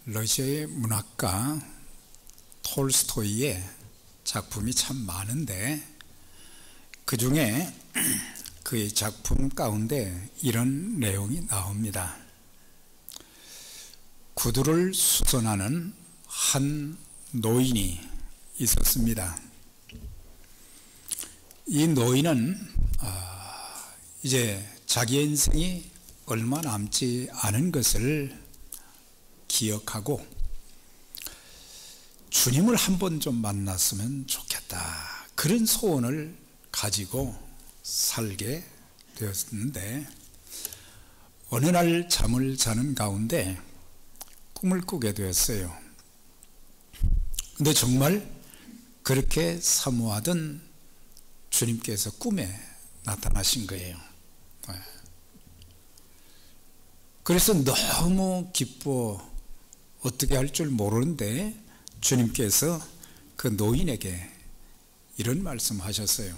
러시아의 문학가 톨스토이의 작품이 참 많은데 그 중에 그의 작품 가운데 이런 내용이 나옵니다. 구두를 수선하는 한 노인이 있었습니다. 이 노인은 이제 자기의 인생이 얼마 남지 않은 것을 기억하고 주님을 한번 좀 만났으면 좋겠다, 그런 소원을 가지고 살게 되었는데, 어느 날 잠을 자는 가운데 꿈을 꾸게 되었어요. 근데 정말 그렇게 사모하던 주님께서 꿈에 나타나신 거예요. 그래서 너무 기뻐 어떻게 할 줄 모르는데 주님께서 그 노인에게 이런 말씀하셨어요.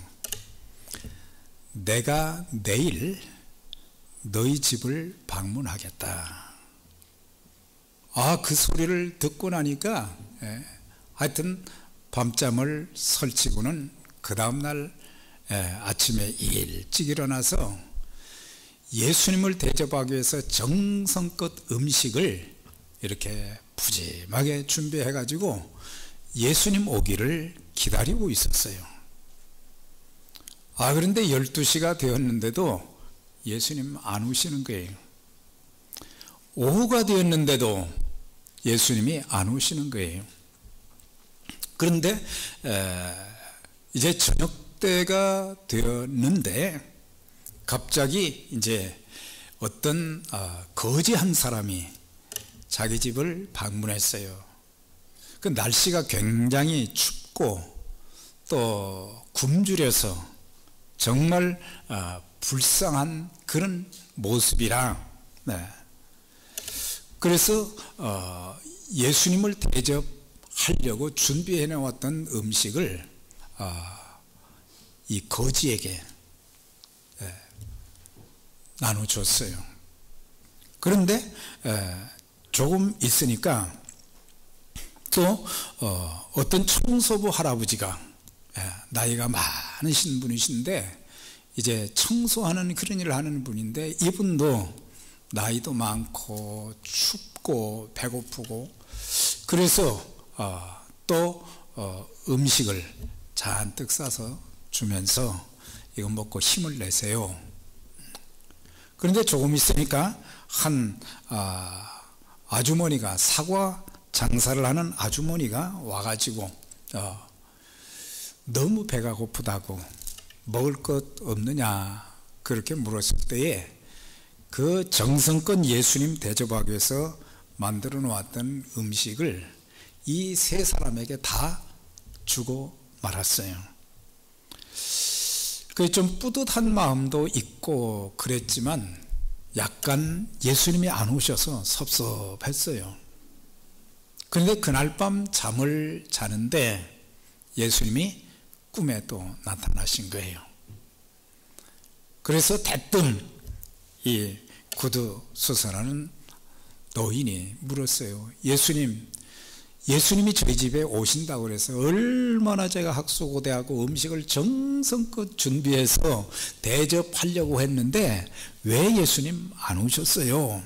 내가 내일 너희 집을 방문하겠다. 그 소리를 듣고 나니까 하여튼 밤잠을 설치고는 그 다음날 아침에 일찍 일어나서 예수님을 대접하기 위해서 정성껏 음식을 이렇게 푸짐하게 준비해 가지고 예수님 오기를 기다리고 있었어요. 그런데 12시가 되었는데도 예수님 안 오시는 거예요. 오후가 되었는데도 예수님이 안 오시는 거예요. 그런데 이제 저녁 때가 되었는데 갑자기 이제 어떤 거지 한 사람이 자기 집을 방문했어요. 그 날씨가 굉장히 춥고 또 굶주려서 정말 불쌍한 그런 모습이라, 그래서 예수님을 대접하려고 준비해 놓았던 음식을 이 거지에게 나눠줬어요. 그런데 조금 있으니까 또 어떤 청소부 할아버지가, 나이가 많으신 분이신데 이제 청소하는 그런 일을 하는 분인데, 이분도 나이도 많고 춥고 배고프고, 그래서 또 음식을 잔뜩 싸서 주면서 이거 먹고 힘을 내세요. 그런데 조금 있으니까 한 아주머니가, 사과 장사를 하는 아주머니가 와가지고 너무 배가 고프다고 먹을 것 없느냐 그렇게 물었을 때에 그 정성껏 예수님 대접하기 위해서 만들어 놓았던 음식을 이 세 사람에게 다 주고 말았어요. 그 좀 뿌듯한 마음도 있고 그랬지만 약간 예수님이 안 오셔서 섭섭했어요. 그런데 그날 밤 잠을 자는데 예수님이 꿈에 또 나타나신 거예요. 그래서 대뜸 이 구두 수선하는 노인이 물었어요. 예수님이 저희 집에 오신다고 그래서 얼마나 제가 학수고대하고 음식을 정성껏 준비해서 대접하려고 했는데 왜 예수님 안 오셨어요?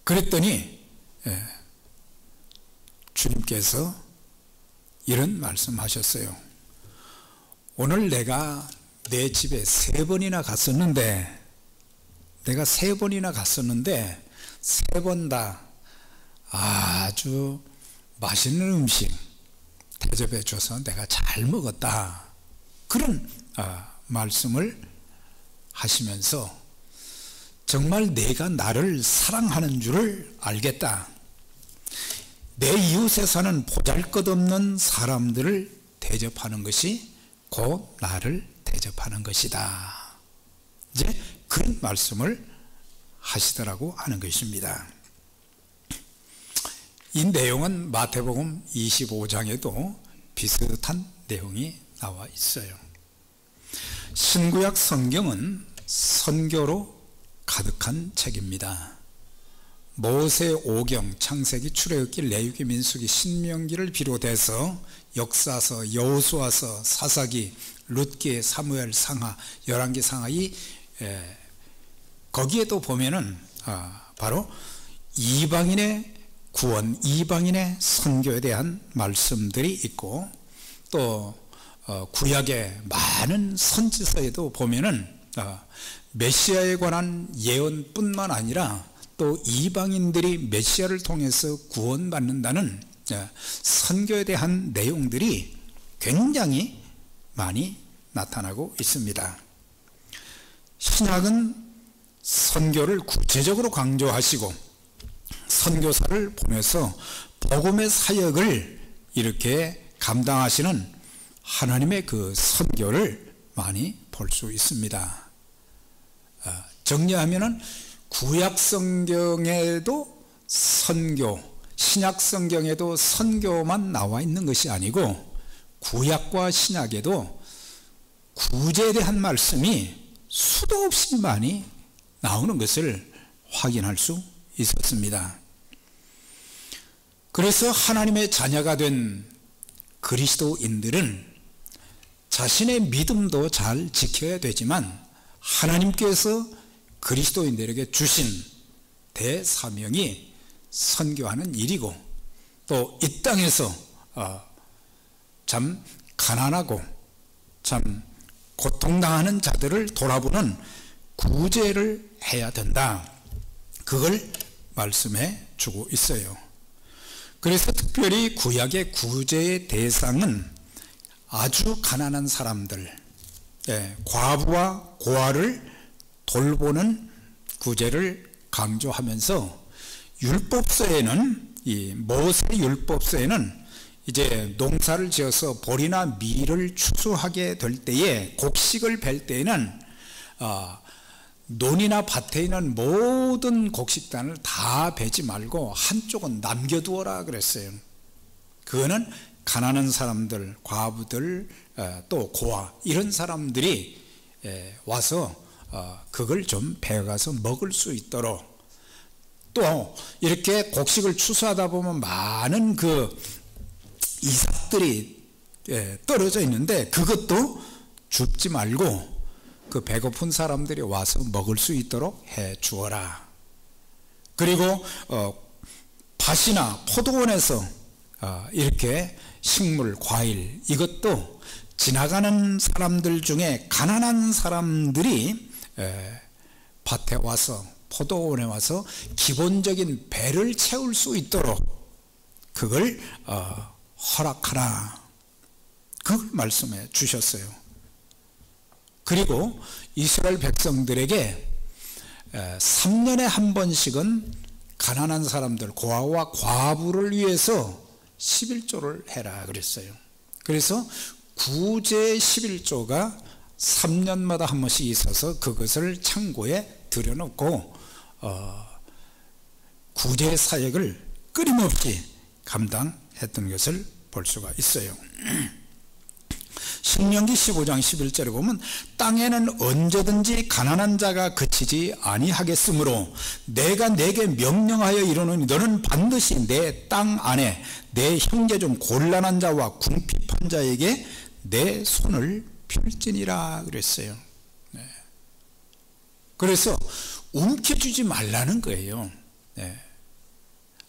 그랬더니 주님께서 이런 말씀하셨어요. 오늘 내가 내 집에 3번이나 갔었는데, 내가 3번 다 아주 맛있는 음식 대접해 줘서 내가 잘 먹었다, 그런 말씀을 하시면서 정말 내가 나를 사랑하는 줄을 알겠다. 내 이웃에 사는 보잘것없는 사람들을 대접하는 것이 곧 나를 대접하는 것이다. 이제 그런 말씀을 하시더라고 하는 것입니다. 이 내용은 마태복음 25장에도 비슷한 내용이 나와 있어요. 신구약 성경은 선교로 가득한 책입니다. 모세 오경, 창세기, 출애굽기, 레위기, 민수기, 신명기를 비롯해서 역사서, 여호수아서, 사사기, 룻기, 사무엘, 상하, 열왕기, 상하, 거기에도 보면은 바로 이방인의 구원, 이방인의 선교에 대한 말씀들이 있고, 또 구약의 많은 선지서에도 보면은 메시아에 관한 예언뿐만 아니라 또 이방인들이 메시아를 통해서 구원받는다는 선교에 대한 내용들이 굉장히 많이 나타나고 있습니다. 신약은 선교를 구체적으로 강조하시고 선교사를 보내서 복음의 사역을 이렇게 감당하시는 하나님의 그 선교를 많이 볼 수 있습니다. 정리하면은 구약 성경에도 선교, 신약 성경에도 선교만 나와 있는 것이 아니고 구약과 신약에도 구제에 대한 말씀이 수도 없이 많이 나오는 것을 확인할 수 있었습니다. 그래서 하나님의 자녀가 된 그리스도인들은 자신의 믿음도 잘 지켜야 되지만 하나님께서 그리스도인들에게 주신 대사명이 선교하는 일이고, 또 이 땅에서 참 가난하고 참 고통당하는 자들을 돌아보는 구제를 해야 된다, 그걸 말씀해 주고 있어요. 그래서 특별히 구약의 구제의 대상은 아주 가난한 사람들, 과부와 고아를 돌보는 구제를 강조하면서, 율법서에는, 이 모세 율법서에는 이제 농사를 지어서 보리나 밀을 추수하게 될 때에, 곡식을 벨 때에는 논이나 밭에 있는 모든 곡식단을 다 베지 말고 한쪽은 남겨두어라 그랬어요. 그거는 가난한 사람들, 과부들, 또 고아, 이런 사람들이 와서 그걸 좀 베어가서 먹을 수 있도록, 또 이렇게 곡식을 추수하다 보면 많은 그 이삭들이 떨어져 있는데 그것도 줍지 말고 그 배고픈 사람들이 와서 먹을 수 있도록 해 주어라. 그리고 밭이나 포도원에서 이렇게 식물, 과일, 이것도 지나가는 사람들 중에 가난한 사람들이 밭에 와서, 포도원에 와서 기본적인 배를 채울 수 있도록 그걸 허락하라, 그걸 말씀해 주셨어요. 그리고 이스라엘 백성들에게 3년에 한 번씩은 가난한 사람들, 고아와 과부를 위해서 11조를 해라 그랬어요. 그래서 구제 11조가 3년마다 한 번씩 있어서 그것을 창고에 들여놓고 구제 사역을 끊임없이 감당했던 것을 볼 수가 있어요. 신명기 15장 11절에 보면, 땅에는 언제든지 가난한 자가 그치지 아니하겠으므로 내가 내게 명령하여 이르노니 너는 반드시 내 땅 안에 내 형제 중 곤란한 자와 궁핍한 자에게 내 손을 펼지니라 그랬어요. 그래서 움켜쥐지 말라는 거예요.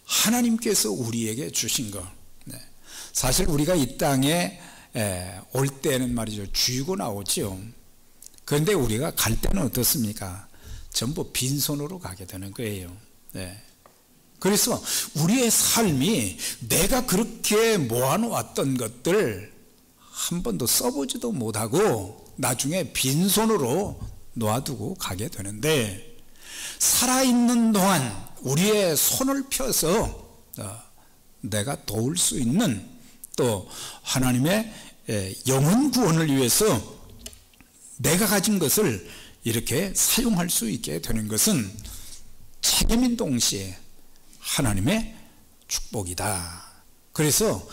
하나님께서 우리에게 주신 거. 사실 우리가 이 땅에 올 때는 말이죠, 쥐고 나오죠. 그런데 우리가 갈 때는 어떻습니까? 전부 빈손으로 가게 되는 거예요. 그래서 우리의 삶이 내가 그렇게 모아놓았던 것들 한 번도 써보지도 못하고 나중에 빈손으로 놓아두고 가게 되는데, 살아있는 동안 우리의 손을 펴서 내가 도울 수 있는, 또 하나님의 영혼 구원을 위해서 내가 가진 것을 이렇게 사용할 수 있게 되는 것은 책임인 동시에 하나님의 축복이다. 그래서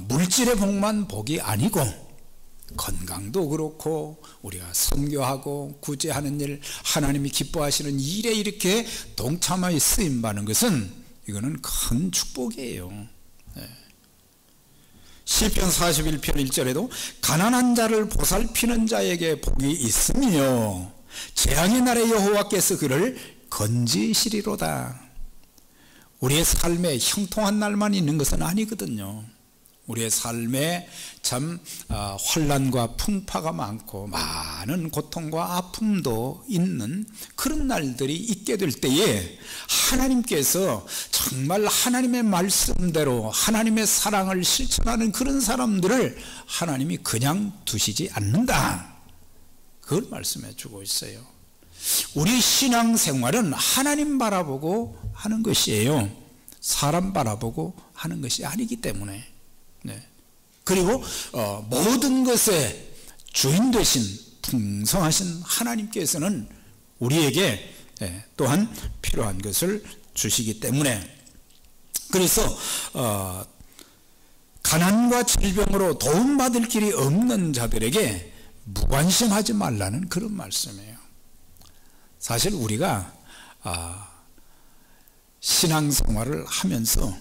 물질의 복만 복이 아니고 건강도 그렇고 우리가 선교하고 구제하는 일, 하나님이 기뻐하시는 일에 이렇게 동참하여 쓰임받는 것은 이거는 큰 축복이에요. 시편 41편 1절에도 가난한 자를 보살피는 자에게 복이 있으며 재앙의 날에 여호와께서 그를 건지시리로다. 우리의 삶에 형통한 날만 있는 것은 아니거든요. 우리의 삶에 참 환난과 풍파가 많고 많은 고통과 아픔도 있는 그런 날들이 있게 될 때에 하나님께서 정말 하나님의 말씀대로 하나님의 사랑을 실천하는 그런 사람들을 하나님이 그냥 두시지 않는다, 그걸 말씀해 주고 있어요. 우리 신앙생활은 하나님 바라보고 하는 것이에요. 사람 바라보고 하는 것이 아니기 때문에. 그리고 모든 것의 주인 되신 풍성하신 하나님께서는 우리에게 또한 필요한 것을 주시기 때문에, 그래서 가난과 질병으로 도움받을 길이 없는 자들에게 무관심하지 말라는 그런 말씀이에요. 사실 우리가 신앙생활을 하면서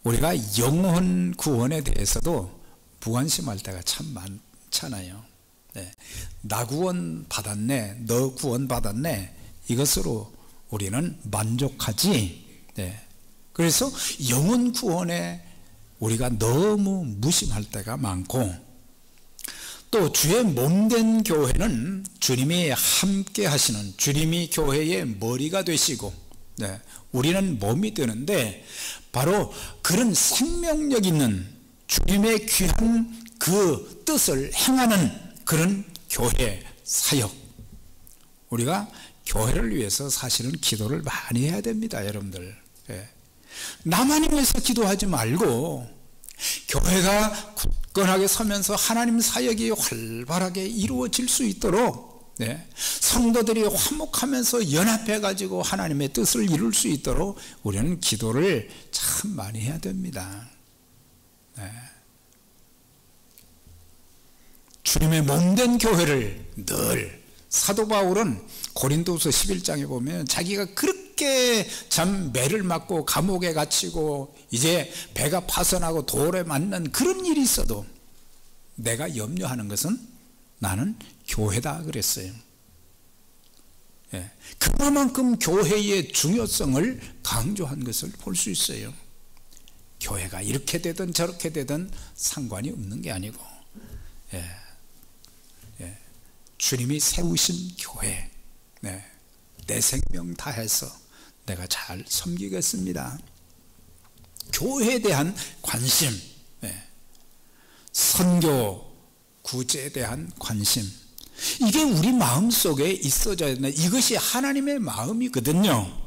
우리가 영혼 구원에 대해서도 무관심할 때가 참 많잖아요. 나 구원 받았네, 너 구원 받았네, 이것으로 우리는 만족하지. 그래서 영혼 구원에 우리가 너무 무심할 때가 많고, 또 주의 몸된 교회는 주님이 함께 하시는, 주님이 교회의 머리가 되시고 우리는 몸이 되는데, 바로 그런 생명력 있는 주님의 귀한 그 뜻을 행하는 그런 교회 사역, 우리가 교회를 위해서 사실은 기도를 많이 해야 됩니다, 여러분들. 나만 위해서 기도하지 말고 교회가 굳건하게 서면서 하나님 사역이 활발하게 이루어질 수 있도록, 성도들이 화목하면서 연합해 가지고 하나님의 뜻을 이룰 수 있도록 우리는 기도를 참 많이 해야 됩니다. 주님의 몸된 교회를 늘, 사도 바울은 고린도서 11장에 보면 자기가 그렇게 참 매를 맞고 감옥에 갇히고 이제 배가 파손하고 돌에 맞는 그런 일이 있어도 내가 염려하는 것은 나는 교회다 그랬어요. 그만큼 교회의 중요성을 강조한 것을 볼 수 있어요. 교회가 이렇게 되든 저렇게 되든 상관이 없는 게 아니고, 주님이 세우신 교회, 내 생명 다해서 내가 잘 섬기겠습니다. 교회에 대한 관심, 선교, 구제에 대한 관심, 이게 우리 마음속에 있어져야 된다. 이것이 하나님의 마음이거든요.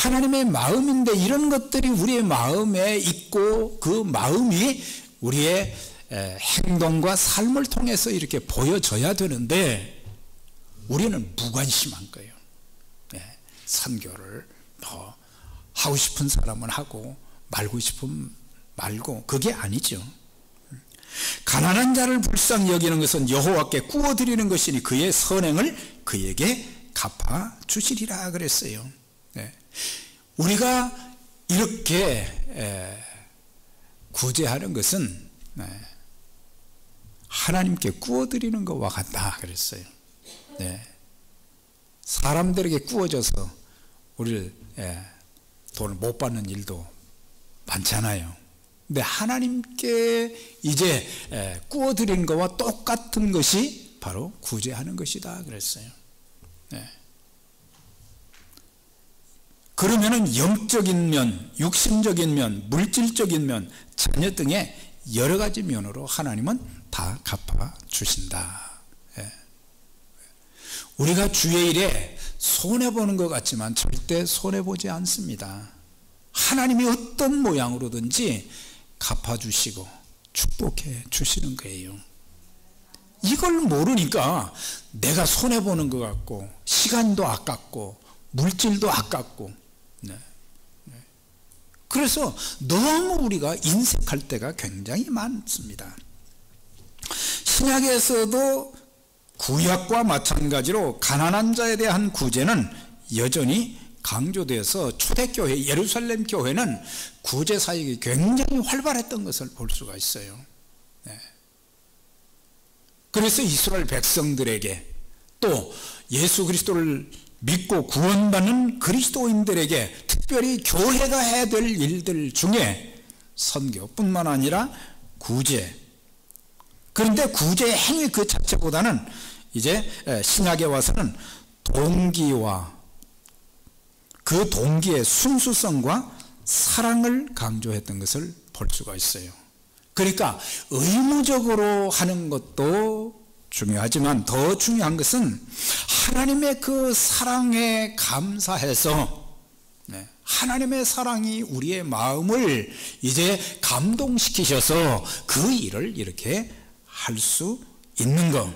하나님의 마음인데 이런 것들이 우리의 마음에 있고 그 마음이 우리의 행동과 삶을 통해서 이렇게 보여져야 되는데 우리는 무관심한 거예요. 선교를 뭐 하고 싶은 사람은 하고 말고 싶으면 말고, 그게 아니죠. 가난한 자를 불쌍히 여기는 것은 여호와께 구워드리는 것이니 그의 선행을 그에게 갚아 주시리라 그랬어요. 우리가 이렇게 구제하는 것은 하나님께 구워드리는 것과 같다 그랬어요. 사람들에게 구워져서 우리를 돈을 못 받는 일도 많잖아요. 근데 하나님께 이제 구워드리는 것과 똑같은 것이 바로 구제하는 것이다 그랬어요. 그러면은 영적인 면, 육신적인 면, 물질적인 면, 자녀 등의 여러 가지 면으로 하나님은 다 갚아 주신다. 우리가 주의 일에 손해보는 것 같지만 절대 손해보지 않습니다. 하나님이 어떤 모양으로든지 갚아주시고 축복해 주시는 거예요. 이걸 모르니까 내가 손해보는 것 같고 시간도 아깝고 물질도 아깝고, 그래서 너무 우리가 인색할 때가 굉장히 많습니다. 신약에서도 구약과 마찬가지로 가난한 자에 대한 구제는 여전히 강조되어서 초대교회 예루살렘 교회는 구제 사역이 굉장히 활발했던 것을 볼 수가 있어요. 네. 그래서 이스라엘 백성들에게 또 예수 그리스도를 믿고 구원받는 그리스도인들에게 특별히 교회가 해야 될 일들 중에 선교뿐만 아니라 구제, 그런데 구제의 행위 그 자체보다는 이제 신약에 와서는 동기와 그 동기의 순수성과 사랑을 강조했던 것을 볼 수가 있어요. 그러니까 의무적으로 하는 것도 중요하지만 더 중요한 것은 하나님의 그 사랑에 감사해서 하나님의 사랑이 우리의 마음을 이제 감동시키셔서 그 일을 이렇게 할 수 있는 것,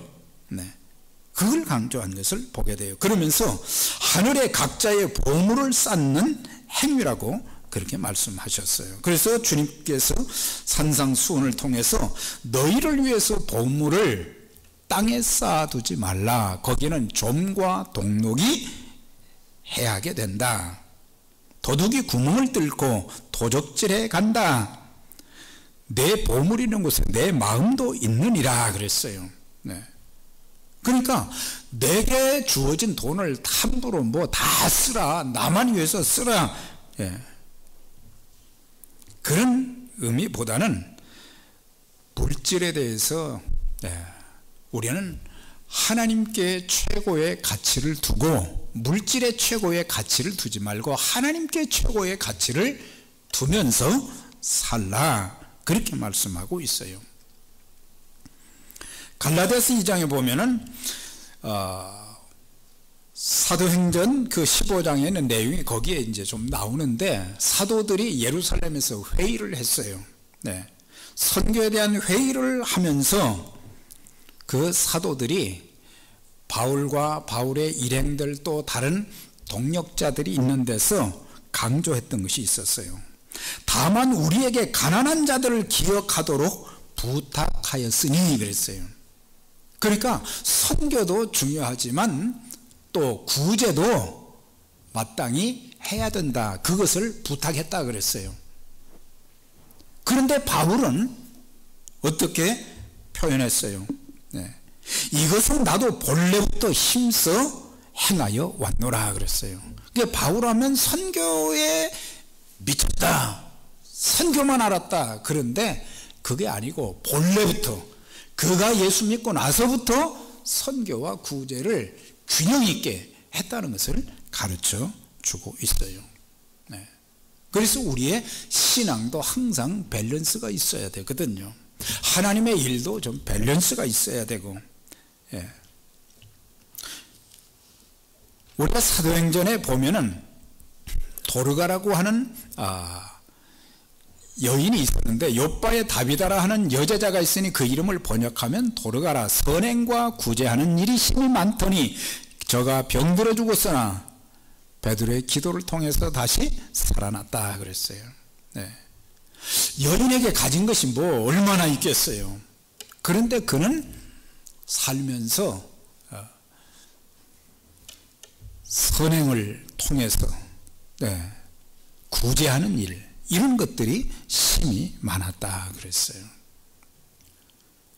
그걸 강조한 것을 보게 돼요. 그러면서 하늘의 각자의 보물을 쌓는 행위라고 그렇게 말씀하셨어요. 그래서 주님께서 산상수훈을 통해서 너희를 위해서 보물을 땅에 쌓아두지 말라. 거기는 좀과 동록이 해하게 된다. 도둑이 구멍을 뚫고 도적질해 간다. 내 보물이 있는 곳에 내 마음도 있느니라 그랬어요. 네. 그러니까 내게 주어진 돈을 함부로 뭐 다 쓰라, 나만 위해서 쓰라, 그런 의미보다는 물질에 대해서 우리는 하나님께 최고의 가치를 두고 물질에 최고의 가치를 두지 말고 하나님께 최고의 가치를 두면서 살라, 그렇게 말씀하고 있어요. 갈라디아서 2장에 보면은 사도행전 그 15장에 있는 내용이 거기에 이제 좀 나오는데, 사도들이 예루살렘에서 회의를 했어요. 선교에 대한 회의를 하면서 그 사도들이 바울과 바울의 일행들 또 다른 동역자들이 있는 데서 강조했던 것이 있었어요. 다만 우리에게 가난한 자들을 기억하도록 부탁하였으니 그랬어요. 그러니까 선교도 중요하지만 또 구제도 마땅히 해야 된다, 그것을 부탁했다 그랬어요. 그런데 바울은 어떻게 표현했어요? 이것은 나도 본래부터 힘써 행하여 왔노라 그랬어요. 그러니까 바울하면 선교에 미쳤다, 선교만 알았다, 그런데 그게 아니고 본래부터, 그가 예수 믿고 나서부터 선교와 구제를 균형 있게 했다는 것을 가르쳐 주고 있어요. 그래서 우리의 신앙도 항상 밸런스가 있어야 되거든요. 하나님의 일도 좀 밸런스가 있어야 되고, 우리가 사도행전에 보면은 도르가라고 하는 여인이 있었는데, 요바의 다비다라 하는 여제자가 있으니 그 이름을 번역하면 도르가라, 선행과 구제하는 일이 심히 많더니 저가 병들어 죽었으나 베드로의 기도를 통해서 다시 살아났다 그랬어요. 여인에게 가진 것이 뭐 얼마나 있겠어요. 그런데 그는 살면서 선행을 통해서 구제하는 일, 이런 것들이 심히 많았다 그랬어요.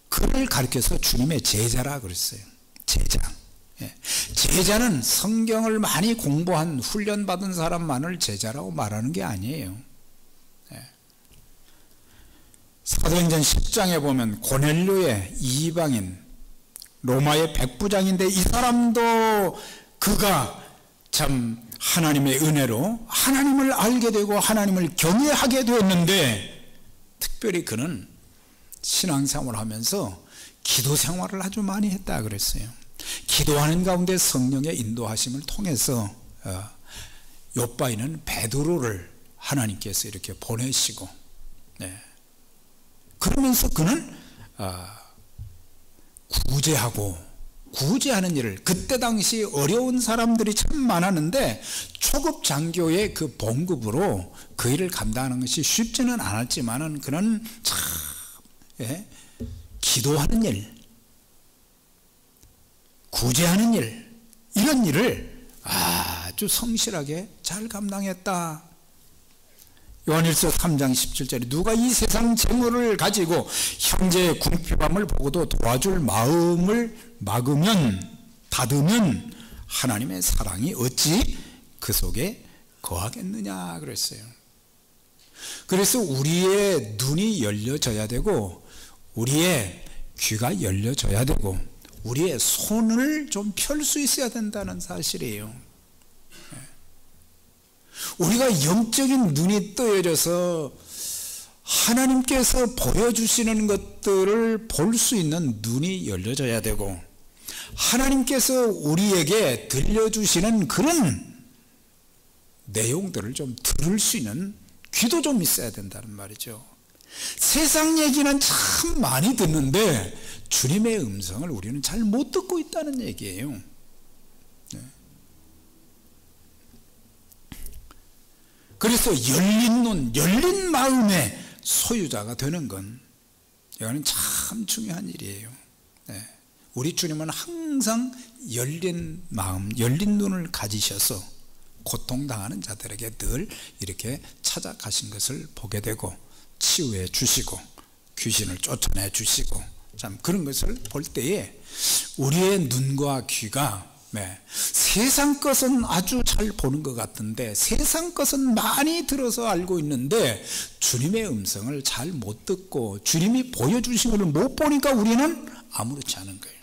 그를 가르쳐서 주님의 제자라 그랬어요. 제자. 제자는 성경을 많이 공부한 훈련받은 사람만을 제자라고 말하는 게 아니에요. 사도행전 10장에 보면 고넬료의 이방인, 로마의 백부장인데 이 사람도 그가 참 하나님의 은혜로 하나님을 알게 되고 하나님을 경외하게 되었는데, 특별히 그는 신앙생활을 하면서 기도 생활을 아주 많이 했다 그랬어요. 기도하는 가운데 성령의 인도하심을 통해서 요바이는 베드로를 하나님께서 이렇게 보내시고, 그러면서 그는 구제하는 일을, 그때 당시 어려운 사람들이 참 많았는데 초급 장교의 그 봉급으로 그 일을 감당하는 것이 쉽지는 않았지만은 그는 참 기도하는 일, 구제하는 일, 이런 일을 아주 성실하게 잘 감당했다. 요한일서 3장 17절에 누가 이 세상 재물을 가지고 형제의 궁핍함을 보고도 도와줄 마음을 닫으면 하나님의 사랑이 어찌 그 속에 거하겠느냐 그랬어요. 그래서 우리의 눈이 열려져야 되고 우리의 귀가 열려져야 되고 우리의 손을 좀 펼 수 있어야 된다는 사실이에요. 우리가 영적인 눈이 떠여져서 하나님께서 보여주시는 것들을 볼 수 있는 눈이 열려져야 되고 하나님께서 우리에게 들려주시는 그런 내용들을 좀 들을 수 있는 귀도 좀 있어야 된다는 말이죠. 세상 얘기는 참 많이 듣는데 주님의 음성을 우리는 잘 못 듣고 있다는 얘기예요. 그래서 열린 눈, 열린 마음의 소유자가 되는 건 이거는 참 중요한 일이에요. 우리 주님은 항상 열린 마음, 열린 눈을 가지셔서 고통당하는 자들에게 늘 이렇게 찾아가신 것을 보게 되고 치유해 주시고 귀신을 쫓아내 주시고 참 그런 것을 볼 때에 우리의 눈과 귀가 세상 것은 아주 잘 보는 것 같은데 세상 것은 많이 들어서 알고 있는데 주님의 음성을 잘 못 듣고 주님이 보여주신 것을 못 보니까 우리는 아무렇지 않은 거예요.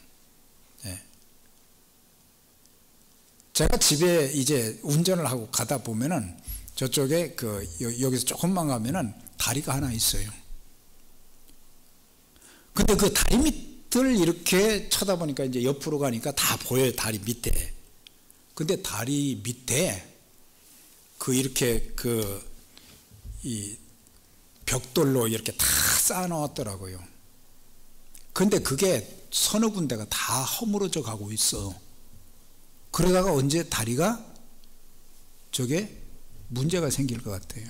제가 집에 이제 운전을 하고 가다 보면은 저쪽에 여기서 조금만 가면은 다리가 하나 있어요. 근데 그 다리 밑을 이렇게 쳐다보니까 이제 옆으로 가니까 다 보여요, 다리 밑에. 근데 다리 밑에 이렇게 이 벽돌로 이렇게 다 쌓아 놓았더라고요. 근데 그게 서너 군데가 다 허물어져 가고 있어. 그러다가 언제 다리가 저게 문제가 생길 것 같아요.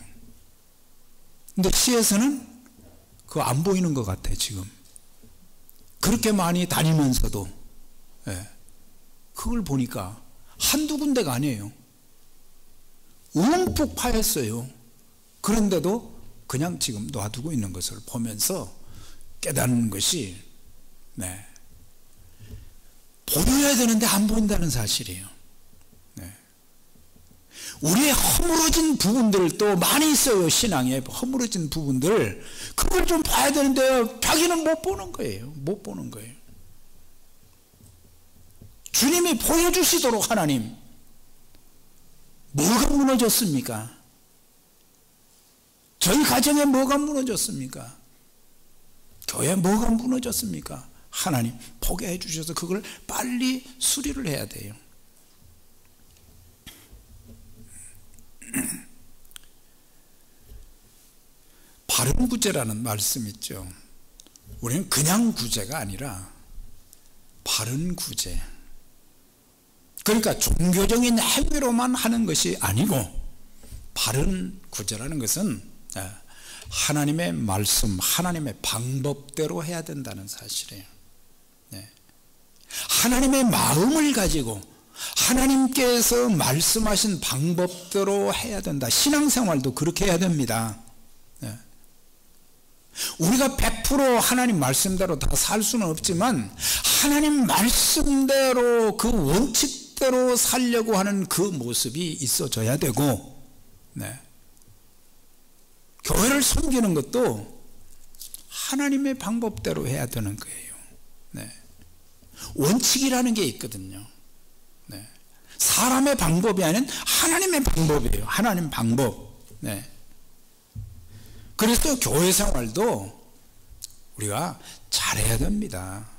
근데 시에서는 그거 안 보이는 것 같아요, 지금. 그렇게 많이 다니면서도, 그걸 보니까 한두 군데가 아니에요. 움푹 파였어요. 그런데도 그냥 지금 놔두고 있는 것을 보면서 깨닫는 것이, 보여야 되는데 안 보인다는 사실이에요. 우리의 허물어진 부분들도 많이 있어요. 신앙에 허물어진 부분들, 그걸 좀 봐야 되는데 자기는 못 보는 거예요. 못 보는 거예요. 주님이 보여주시도록 하나님, 뭐가 무너졌습니까? 저희 가정에 뭐가 무너졌습니까? 교회에 뭐가 무너졌습니까? 하나님 보게 해주셔서 그걸 빨리 수리를 해야 돼요. 바른 구제라는 말씀 있죠. 우리는 그냥 구제가 아니라 바른 구제. 그러니까 종교적인 행위로만 하는 것이 아니고 바른 구제라는 것은 하나님의 말씀, 하나님의 방법대로 해야 된다는 사실이에요. 하나님의 마음을 가지고 하나님께서 말씀하신 방법대로 해야 된다. 신앙생활도 그렇게 해야 됩니다. 우리가 100% 하나님 말씀대로 다 살 수는 없지만 하나님 말씀대로 그 원칙대로 살려고 하는 그 모습이 있어져야 되고, 교회를 섬기는 것도 하나님의 방법대로 해야 되는 거예요. 원칙이라는 게 있거든요. 사람의 방법이 아닌 하나님의 방법이에요. 하나님 방법. 그래서 교회 생활도 우리가 잘해야 됩니다.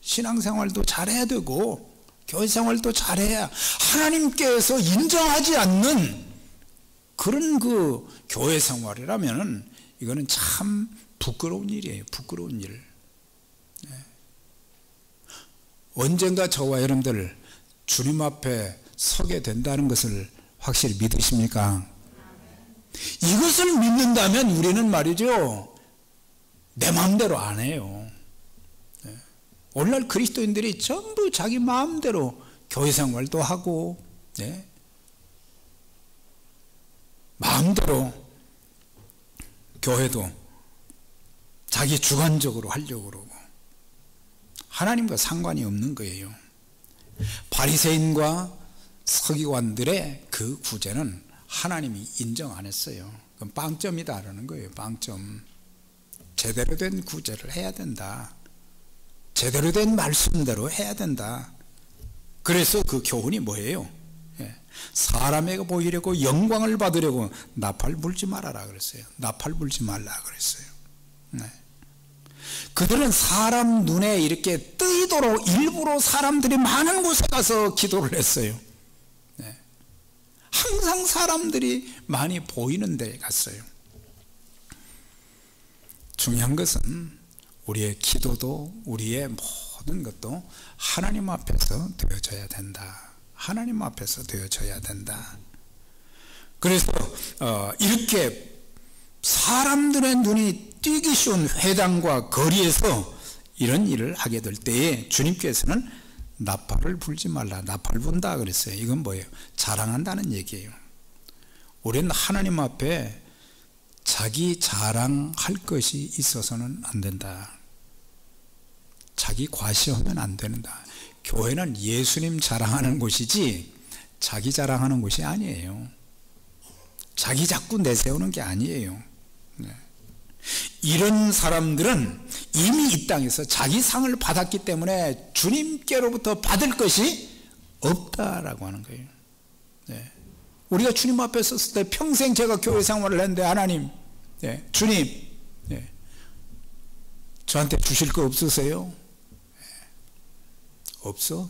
신앙생활도 잘해야 되고 교회 생활도 잘해야, 하나님께서 인정하지 않는 그런 그 교회 생활이라면 이거는 참 부끄러운 일이에요. 부끄러운 일. 언젠가 저와 여러분들 주님 앞에 서게 된다는 것을 확실히 믿으십니까? 이것을 믿는다면 우리는 말이죠, 내 마음대로 안 해요. 오늘날 그리스도인들이 전부 자기 마음대로 교회 생활도 하고, 네? 마음대로 교회도 자기 주관적으로 하려고 그러고 하나님과 상관이 없는 거예요. 바리새인과 서기관들의 그 구제는 하나님이 인정 안 했어요. 그건 빵점이다라는 거예요. 빵점. 제대로 된 구제를 해야 된다. 제대로 된 말씀대로 해야 된다. 그래서 그 교훈이 뭐예요? 사람에게 보이려고 영광을 받으려고 나팔 불지 말아라 그랬어요. 나팔 불지 말라 그랬어요. 네. 그들은 사람 눈에 이렇게 뜨이도록 일부러 사람들이 많은 곳에 가서 기도를 했어요. 네. 항상 사람들이 많이 보이는 데에 갔어요. 중요한 것은 우리의 기도도 우리의 모든 것도 하나님 앞에서 되어져야 된다. 하나님 앞에서 되어져야 된다. 그래서 이렇게 사람들의 눈이 띄기 쉬운 회당과 거리에서 이런 일을 하게 될 때에 주님께서는 나팔을 불지 말라. 나팔 분다 그랬어요. 이건 뭐예요? 자랑한다는 얘기예요. 우리는 하나님 앞에 자기 자랑할 것이 있어서는 안 된다. 자기 과시하면 안 된다. 교회는 예수님 자랑하는 곳이지 자기 자랑하는 곳이 아니에요. 자기 자꾸 내세우는 게 아니에요. 네. 이런 사람들은 이미 이 땅에서 자기 상을 받았기 때문에 주님께로부터 받을 것이 없다라고 하는 거예요. 네. 우리가 주님 앞에 섰을 때 평생 제가 교회 생활을 했는데 하나님, 네, 주님, 네, 저한테 주실 거 없으세요? 없어?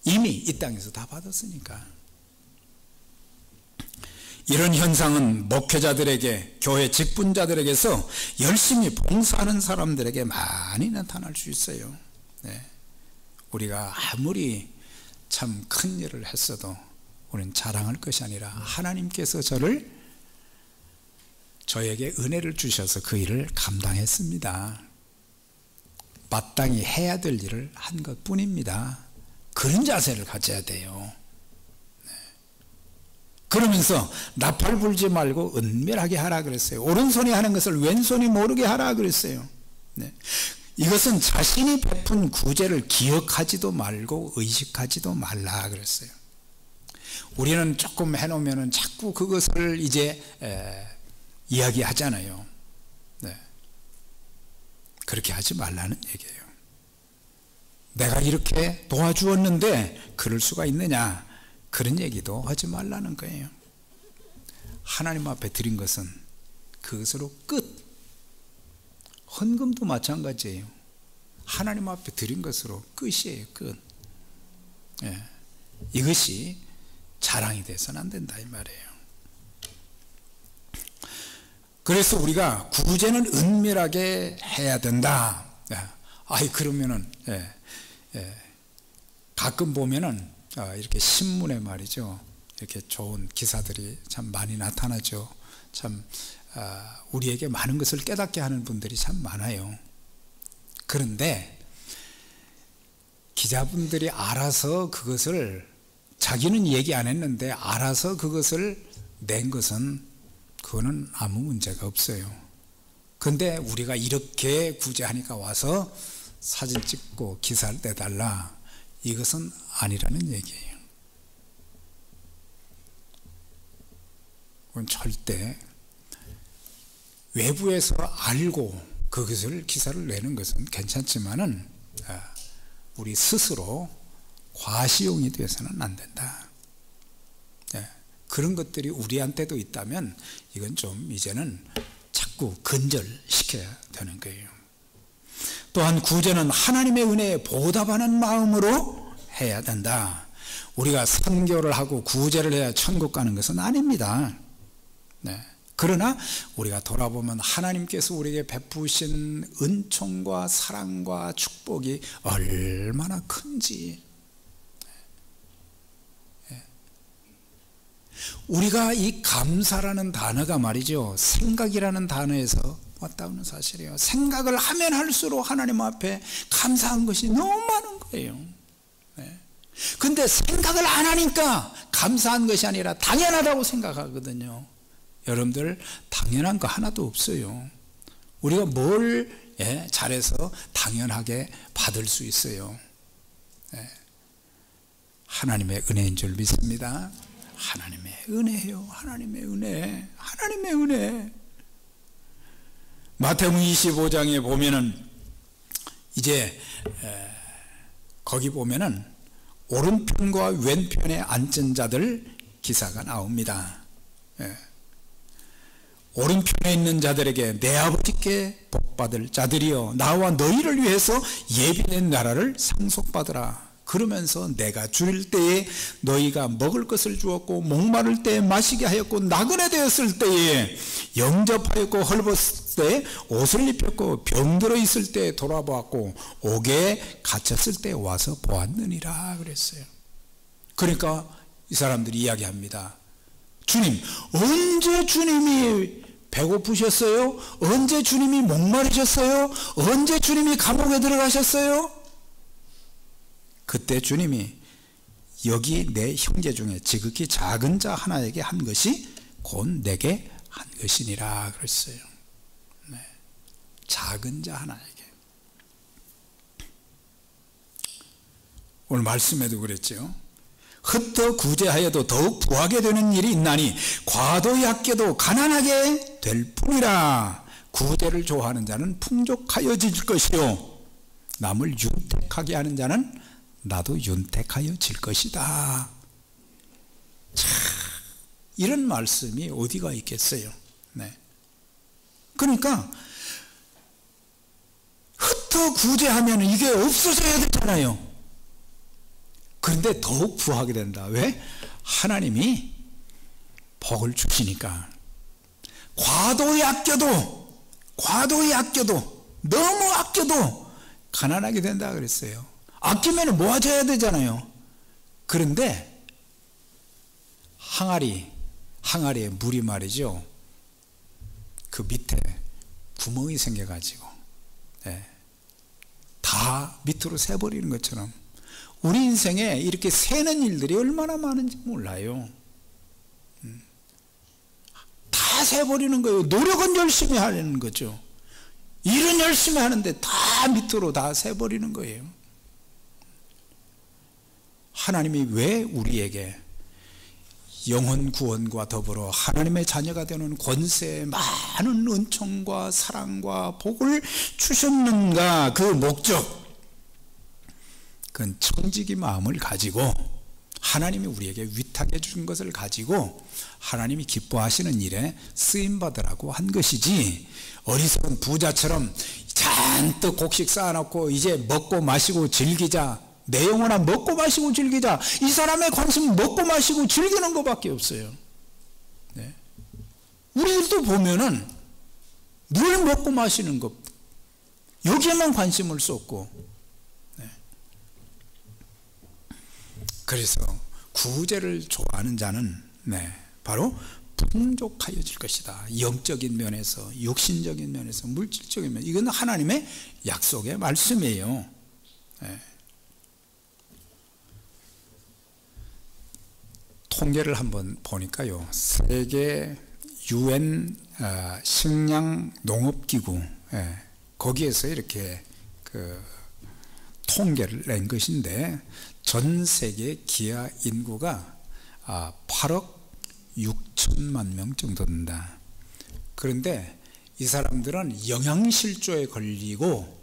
이미 이 땅에서 다 받았으니까. 이런 현상은 목회자들에게, 교회 직분자들에게서 열심히 봉사하는 사람들에게 많이 나타날 수 있어요. 네. 우리가 아무리 참 큰 일을 했어도 우리는 자랑할 것이 아니라 하나님께서 저에게 은혜를 주셔서 그 일을 감당했습니다. 마땅히 해야 될 일을 한 것뿐입니다. 그런 자세를 가져야 돼요. 네. 그러면서 나팔 불지 말고 은밀하게 하라 그랬어요. 오른손이 하는 것을 왼손이 모르게 하라 그랬어요. 네. 이것은 자신이 베푼 구제를 기억하지도 말고 의식하지도 말라 그랬어요. 우리는 조금 해놓으면 자꾸 그것을 이제 이야기하잖아요. 네. 그렇게 하지 말라는 얘기예요. 내가 이렇게 도와주었는데 그럴 수가 있느냐, 그런 얘기도 하지 말라는 거예요. 하나님 앞에 드린 것은 그것으로 끝. 헌금도 마찬가지예요. 하나님 앞에 드린 것으로 끝이에요. 끝. 예. 이것이 자랑이 돼서는 안 된다 이 말이에요. 그래서 우리가 구제는 은밀하게 해야 된다. 그러면은 가끔 보면은 이렇게 신문에 말이죠, 이렇게 좋은 기사들이 참 많이 나타나죠. 참 우리에게 많은 것을 깨닫게 하는 분들이 참 많아요. 그런데 기자분들이 알아서 그것을, 자기는 얘기 안 했는데 알아서 그것을 낸 것은 그거는 아무 문제가 없어요. 근데 우리가 이렇게 구제하니까 와서 사진 찍고 기사를 내달라, 이것은 아니라는 얘기예요. 그건 절대 외부에서 알고 그것을 기사를 내는 것은 괜찮지만은 우리 스스로 과시용이 되어서는 안 된다. 그런 것들이 우리한테도 있다면 이건 좀 이제는 자꾸 근절시켜야 되는 거예요. 또한 구제는 하나님의 은혜에 보답하는 마음으로 해야 된다. 우리가 선교를 하고 구제를 해야 천국 가는 것은 아닙니다. 네. 그러나 우리가 돌아보면 하나님께서 우리에게 베푸신 은총과 사랑과 축복이 얼마나 큰지, 우리가 이 감사라는 단어가 말이죠, 생각이라는 단어에서 왔다는 사실이에요. 생각을 하면 할수록 하나님 앞에 감사한 것이 너무 많은 거예요. 근데 생각을 안 하니까 감사한 것이 아니라 당연하다고 생각하거든요. 여러분들 당연한 거 하나도 없어요. 우리가 뭘 잘해서 당연하게 받을 수 있어요. 하나님의 은혜인 줄 믿습니다. 하나님의 은혜예요. 하나님의 은혜. 하나님의 은혜. 마태복음 25장에 보면은 이제 거기 보면은 오른편과 왼편에 앉은 자들 기사가 나옵니다. 오른편에 있는 자들에게 내 아버지께 복받을 자들이여 나와 너희를 위해서 예비된 나라를 상속받으라. 그러면서 내가 줄일 때에 너희가 먹을 것을 주었고 목마를 때에 마시게 하였고 나그네 되었을 때에 영접하였고 헐벗을 때 옷을 입혔고 병들어 있을 때에 돌아보았고 옥에 갇혔을 때 와서 보았느니라 그랬어요. 그러니까 이 사람들이 이야기합니다. 주님, 언제 주님이 배고프셨어요? 언제 주님이 목마르셨어요? 언제 주님이 감옥에 들어가셨어요? 그때 주님이 여기 내 형제 중에 지극히 작은 자 하나에게 한 것이 곧 내게 한 것이니라 그랬어요. 작은 자 하나에게. 오늘 말씀에도 그랬죠. 흩어 구제하여도 더욱 부하게 되는 일이 있나니 과도히 아껴도 가난하게 될 뿐이라. 구제를 좋아하는 자는 풍족하여질 것이요 남을 윤택하게 하는 자는 나도 윤택하여질 것이다. 참, 이런 말씀이 어디가 있겠어요. 그러니까 흩어 구제하면 이게 없어져야 되잖아요. 그런데 더욱 부하게 된다. 왜? 하나님이 복을 주시니까. 과도히 아껴도 너무 아껴도 가난하게 된다 그랬어요. 아끼면 모아져야 되잖아요. 그런데 항아리에 물이 말이죠, 그 밑에 구멍이 생겨가지고 다 밑으로 새버리는 것처럼 우리 인생에 이렇게 새는 일들이 얼마나 많은지 몰라요. 다 새버리는 거예요. 노력은 열심히 하려는 거죠. 일은 열심히 하는데 다 밑으로 다 새버리는 거예요. 하나님이 왜 우리에게 영혼 구원과 더불어 하나님의 자녀가 되는 권세, 많은 은총과 사랑과 복을 주셨는가? 그 목적, 그건 청지기 마음을 가지고 하나님이 우리에게 위탁해 준 것을 가지고 하나님이 기뻐하시는 일에 쓰임받으라고 한 것이지, 어리석은 부자처럼 잔뜩 곡식 쌓아놓고 이제 먹고 마시고 즐기자, 내 영혼아 먹고 마시고 즐기자, 이 사람의 관심은 먹고 마시고 즐기는 것밖에 없어요. 우리들도 보면은 늘 먹고 마시는 것, 여기에만 관심을 쏟고. 그래서 구제를 좋아하는 자는 바로 풍족하여질 것이다. 영적인 면에서, 육신적인 면에서, 물질적인 면, 이건 하나님의 약속의 말씀이에요. 통계를 한번 보니까요, 세계 UN 식량 농업기구, 거기에서 이렇게 그 통계를 낸 것인데, 전 세계 기아 인구가 8억 6천만 명 정도 된다. 그런데 이 사람들은 영양실조에 걸리고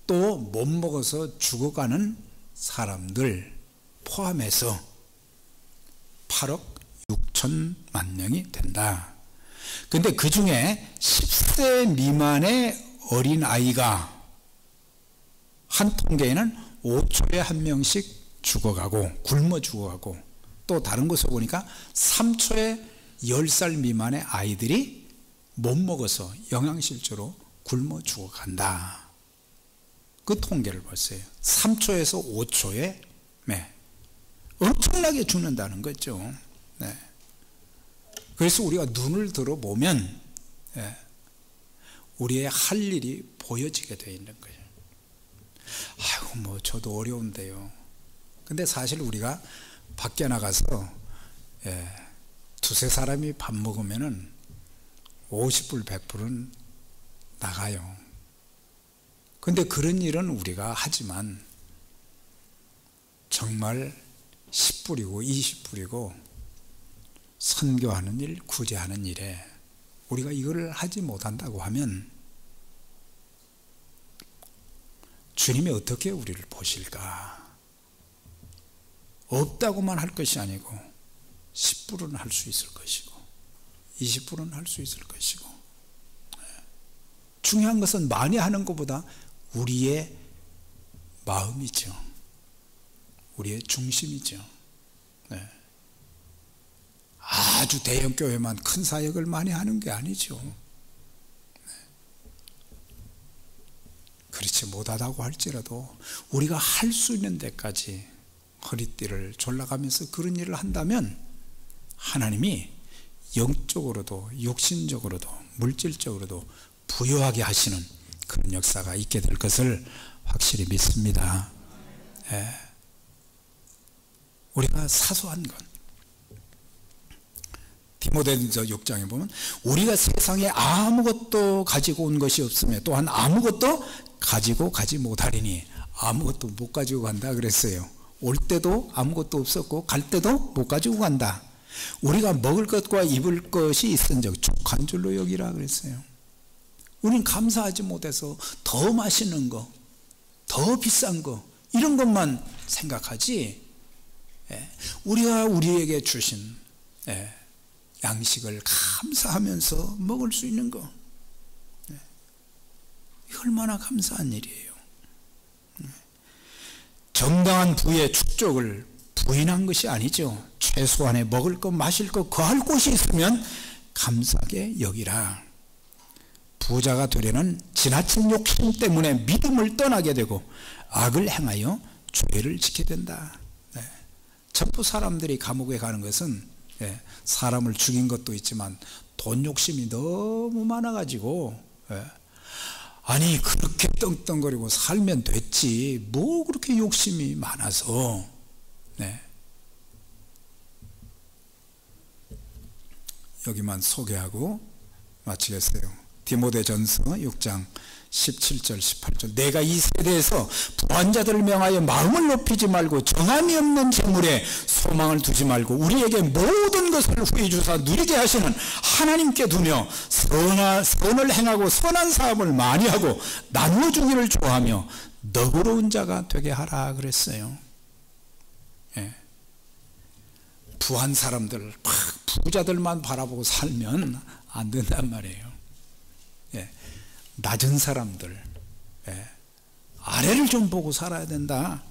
또 못 먹어서 죽어가는 사람들 포함해서 8억 6천만 명이 된다. 그런데 그 중에 10세 미만의 어린 아이가 한 통계에는 5초에 한 명씩 죽어가고, 굶어 죽어가고, 또 다른 곳에 보니까 3초에 10살 미만의 아이들이 못 먹어서 영양실조로 굶어 죽어간다. 그 통계를 봤어요. 3초에서 5초에 엄청나게 죽는다는 거죠. 그래서 우리가 눈을 들어보면 우리의 할 일이 보여지게 되어 있는 거예요. 아이고 뭐 저도 어려운데요. 근데 사실 우리가 밖에 나가서 두세 사람이 밥 먹으면은 50불 100불은 나가요. 근데 그런 일은 우리가 하지만 정말 10불이고 20불이고 선교하는 일, 구제하는 일에 우리가 이걸 하지 못한다고 하면 주님이 어떻게 우리를 보실까? 없다고만 할 것이 아니고 10불은 할 수 있을 것이고 20불은 할 수 있을 것이고, 중요한 것은 많이 하는 것보다 우리의 마음이죠. 우리의 중심이죠. 아주 대형 교회만 큰 사역을 많이 하는 게 아니죠. 그렇지 못하다고 할지라도 우리가 할 수 있는 데까지 허리띠를 졸라가면서 그런 일을 한다면 하나님이 영적으로도 육신적으로도 물질적으로도 부유하게 하시는 그런 역사가 있게 될 것을 확실히 믿습니다. 우리가 사소한 것, 디모데전서 6장에 보면 우리가 세상에 아무것도 가지고 온 것이 없으며 또한 아무것도 가지고 가지 못하리니, 아무것도 못 가지고 간다 그랬어요. 올 때도 아무것도 없었고 갈 때도 못 가지고 간다. 우리가 먹을 것과 입을 것이 있은즉 족한 줄로 여기라 그랬어요. 우리는 감사하지 못해서 더 맛있는 거, 더 비싼 거 이런 것만 생각하지, 우리가 우리에게 주신 양식을 감사하면서 먹을 수 있는 거, 얼마나 감사한 일이에요. 정당한 부의 축적을 부인한 것이 아니죠. 최소한의 먹을 것, 마실 것, 거할 곳이 있으면 감사하게 여기라. 부자가 되려는 지나친 욕심 때문에 믿음을 떠나게 되고 악을 행하여 죄를 지게 된다. 전부 사람들이 감옥에 가는 것은 사람을 죽인 것도 있지만 돈 욕심이 너무 많아가지고, 아니 그렇게 떵떵거리고 살면 됐지 뭐 그렇게 욕심이 많아서. 여기만 소개하고 마치겠어요. 디모데전서 6장 17절 18절 내가 이 세대에서 부한 자들을 명하여 마음을 높이지 말고 정함이 없는 재물에 소망을 두지 말고 우리에게 모든 것을 후히 주사 누리게 하시는 하나님께 두며 선을 행하고 선한 사업을 많이 하고 나누어 주기를 좋아하며 너그러운 자가 되게 하라 그랬어요. 부한 사람들, 부자들만 바라보고 살면 안 된단 말이에요. 낮은 사람들, 아래를 좀 보고 살아야 된다.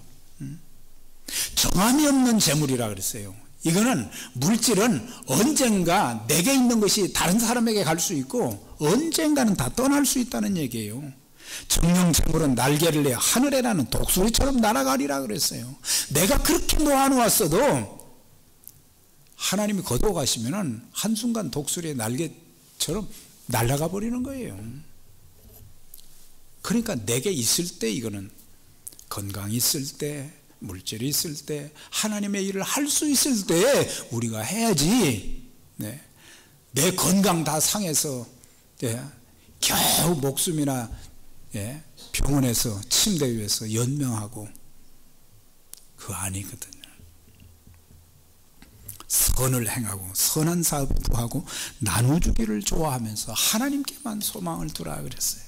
정함이 없는 재물이라 그랬어요. 이거는 물질은 언젠가 내게 있는 것이 다른 사람에게 갈 수 있고 언젠가는 다 떠날 수 있다는 얘기예요. 정령 재물은 날개를 내 하늘에 나는 독수리처럼 날아가리라 그랬어요. 내가 그렇게 모아놓았어도 하나님이 거두어 가시면은 한순간 독수리의 날개처럼 날아가 버리는 거예요. 그러니까 내게 있을 때, 이거는 건강이 있을 때, 물질이 있을 때, 하나님의 일을 할 수 있을 때 우리가 해야지. 내 건강 다 상해서 겨우 목숨이나 병원에서 침대 위에서 연명하고 그거 아니거든요. 선을 행하고 선한 사업에 부하고 나눠주기를 좋아하면서 하나님께만 소망을 두라 그랬어요.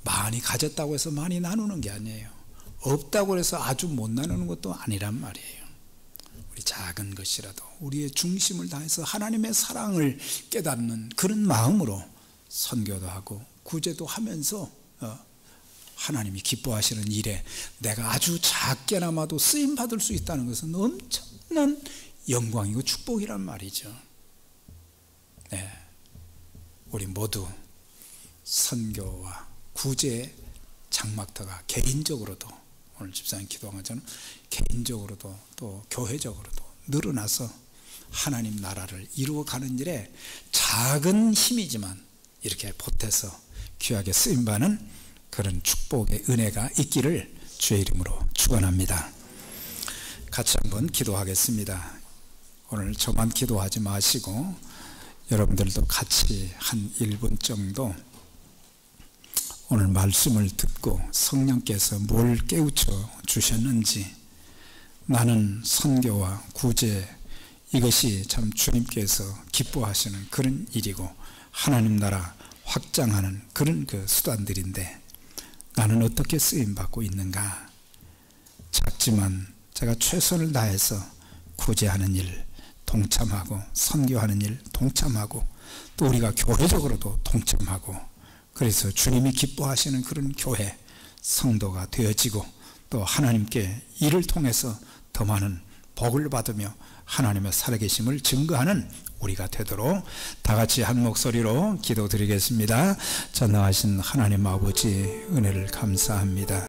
많이 가졌다고 해서 많이 나누는 게 아니에요. 없다고 해서 아주 못 나누는 것도 아니란 말이에요. 우리 작은 것이라도 우리의 중심을 다해서 하나님의 사랑을 깨닫는 그런 마음으로 선교도 하고 구제도 하면서 하나님이 기뻐하시는 일에 내가 아주 작게나마도 쓰임받을 수 있다는 것은 엄청난 영광이고 축복이란 말이죠. 우리 모두 선교와 구제의 장막터가 개인적으로도, 오늘 집사님 기도한 것처럼 개인적으로도 또 교회적으로도 늘어나서 하나님 나라를 이루어가는 일에 작은 힘이지만 이렇게 보태서 귀하게 쓰임받는 그런 축복의 은혜가 있기를 주의 이름으로 축원합니다. 같이 한번 기도하겠습니다. 오늘 저만 기도하지 마시고 여러분들도 같이 한 1분 정도 오늘 말씀을 듣고 성령께서 뭘 깨우쳐 주셨는지, 나는 선교와 구제, 이것이 참 주님께서 기뻐하시는 그런 일이고 하나님 나라 확장하는 그런 그 수단들인데, 나는 어떻게 쓰임받고 있는가? 작지만 제가 최선을 다해서 구제하는 일 동참하고, 선교하는 일 동참하고, 또 우리가 교회적으로도 동참하고, 그래서 주님이 기뻐하시는 그런 교회 성도가 되어지고, 또 하나님께 이를 통해서 더 많은 복을 받으며 하나님의 살아계심을 증거하는 우리가 되도록 다 같이 한 목소리로 기도드리겠습니다. 전능하신 하나님 아버지, 은혜를 감사합니다.